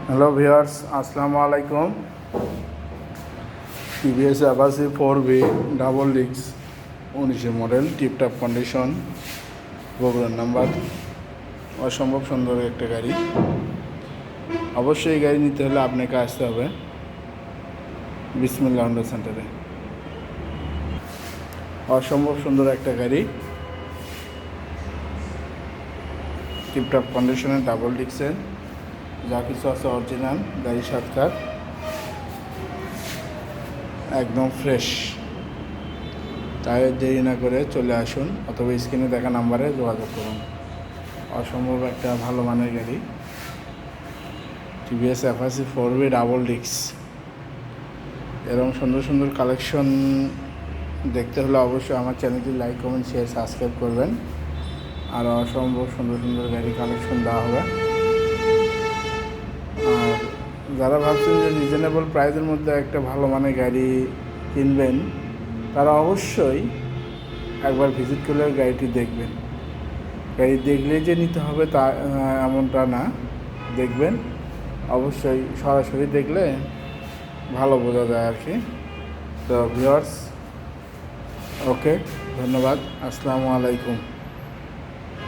Hello viewers, আসসালামু আলাইকুম। TVS Apache 4V double disc 19 model, tiptop condition, বগুড়ার number. অসম্ভব সুন্দর একটা গাড়ি। অবশ্যই এই গাড়ি নিতে হলে আপনাকে আসতে হবে বিসমিল্লাহ হন্ডা সেন্টারে। অসম্ভব সুন্দর একটা গাড়ি, টিপটপ কন্ডিশনের, ডাবল ডিস্কের, যা কিছু আছে অরিজিনাল। গাড়ি সাতকার, একদম ফ্রেশ। তাই দেরি না করে চলে আসুন, অথবা স্ক্রিনে দেখা নাম্বারে যোগাযোগ করুন। অসম্ভব একটা ভালো মানের গাড়ি, TVS Apache 4V double disc. এরকম সুন্দর সুন্দর কালেকশন দেখতে হলে অবশ্যই আমার চ্যানেলটি লাইক, কমেন্ট, শেয়ার, সাবস্ক্রাইব করবেন। আর অসম্ভব সুন্দর সুন্দর গাড়ি কালেকশন দেওয়া হবে। আর যারা ভাবছেন যে রিজনেবল প্রাইসের মধ্যে একটা ভালো মানের গাড়ি কিনবেন, তারা অবশ্যই একবার ভিজিট করলে গাড়িটি দেখবেন। গাড়ি দেখলে যে নিতে হবে তা এমনটা না, দেখবেন অবশ্যই, সরাসরি দেখলে ভালো বোঝা যায় আর কি। তো ভিউয়ার্স, ওকে, ধন্যবাদ, আসসালামু আলাইকুম।